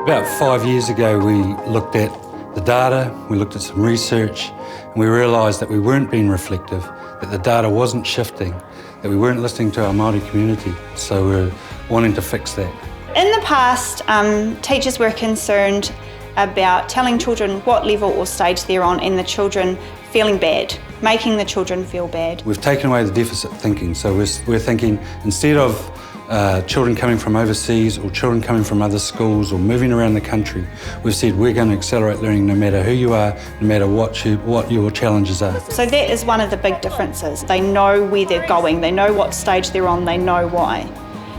About 5 years ago, we looked at the data, we looked at some research, and we realised that we weren't being reflective, that the data wasn't shifting, that we weren't listening to our Māori community, so we're wanting to fix that. In the past, teachers were concerned about telling children what level or stage they're on and the children feeling bad, making the children feel bad. We've taken away the deficit thinking, so we're thinking instead of children coming from overseas or children coming from other schools or moving around the country, we've said we're going to accelerate learning no matter who you are, no matter what your challenges are. So that is one of the big differences. They know where they're going, they know what stage they're on, they know why.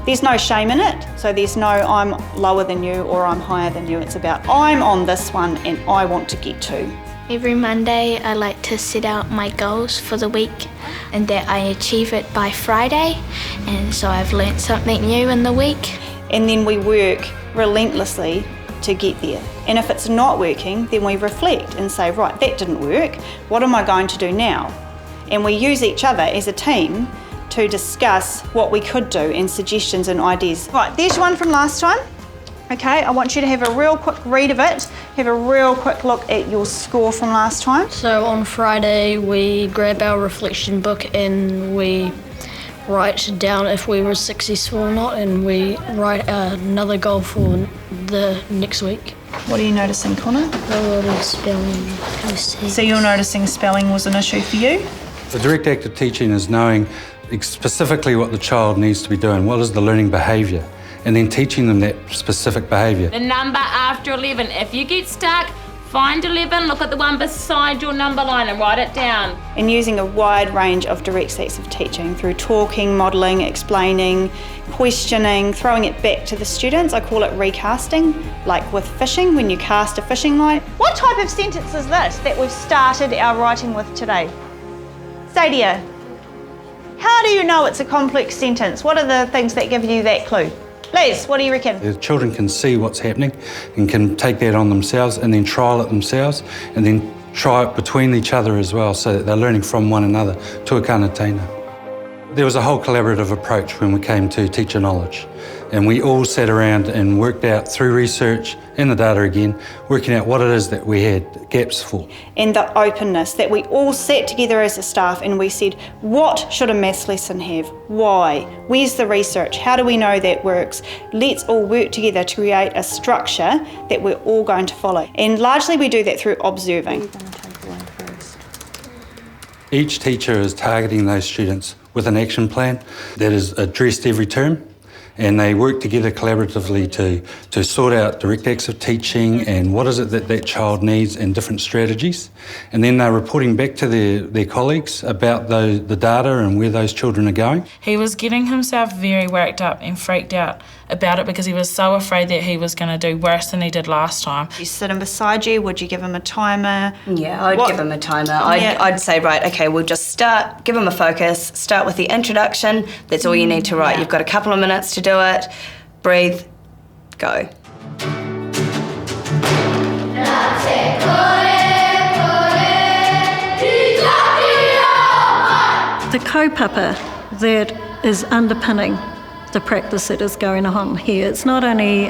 There's no shame in it, so there's no I'm lower than you or I'm higher than you. It's about I'm on this one and I want to get to. Every Monday I like to set out my goals for the week and that I achieve it by Friday, and so I've learnt something new in the week. And then we work relentlessly to get there. And if it's not working, then we reflect and say, right, that didn't work, what am I going to do now? And we use each other as a team to discuss what we could do and suggestions and ideas. Right, there's one from last time. Okay, I want you to have a real quick read of it, have a real quick look at your score from last time. So on Friday we grab our reflection book and we write down if we were successful or not, and we write another goal for the next week. What are you noticing, Puna? A lot of spelling mistakes. So you're noticing spelling was an issue for you? The direct active teaching is knowing specifically what the child needs to be doing, what is the learning behaviour, and then teaching them that specific behaviour. The number after 11, if you get stuck, find 11, look at the one beside your number line and write it down. And using a wide range of direct acts of teaching through talking, modelling, explaining, questioning, throwing it back to the students. I call it recasting, like with fishing, when you cast a fishing line. What type of sentence is this that we've started our writing with today? Sadia, how do you know it's a complex sentence? What are the things that give you that clue? Les, what do you reckon? The children can see what's happening and can take that on themselves and then trial it themselves and then try it between each other as well, so that they're learning from one another to a kanatena. There was a whole collaborative approach when we came to teacher knowledge, and we all sat around and worked out through research and the data again, working out what it is that we had gaps for. And the openness, that we all sat together as a staff and we said, what should a maths lesson have? Why? Where's the research? How do we know that works? Let's all work together to create a structure that we're all going to follow. And largely we do that through observing. Each teacher is targeting those students with an action plan that is addressed every term, and they work together collaboratively to sort out direct acts of teaching and what is it that that child needs and different strategies. And then they're reporting back to their colleagues about the data and where those children are going. He was getting himself very worked up and freaked out about it because he was so afraid that he was going to do worse than he did last time. You sit him beside you, would you give him a timer? Yeah, I'd give him a timer. I'd say, right, okay, we'll just start, give him a focus, start with the introduction. That's all you need to write. You've got a couple of minutes to do it. Breathe, go. The kaupapa that is underpinning the practice that is going on here. It's not only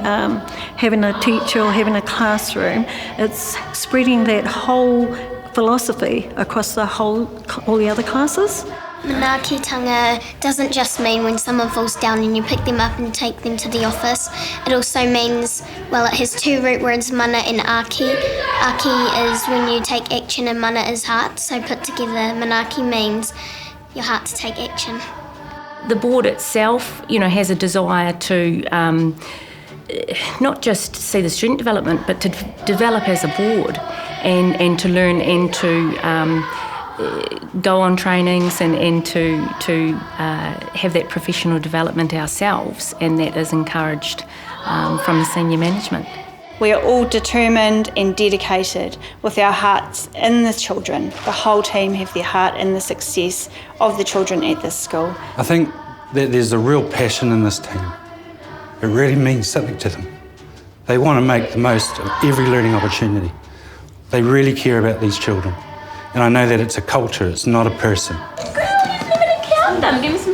having a teacher or having a classroom, it's spreading that whole philosophy across all the other classes. Manaakitanga doesn't just mean when someone falls down and you pick them up and take them to the office. It also means, well, it has two root words, mana and aki. Aki is when you take action and mana is heart, so put together manaaki means your heart to take action. The board itself, has a desire to not just see the student development, but to develop as a board and to learn and to go on trainings and to have that professional development ourselves, and that is encouraged from the senior management. We are all determined and dedicated with our hearts in the children. The whole team have their heart in the success of the children at this school. I think that there's a real passion in this team. It really means something to them. They want to make the most of every learning opportunity. They really care about these children. And I know that it's a culture, it's not a person. Girl, you've never done countdown. Give me some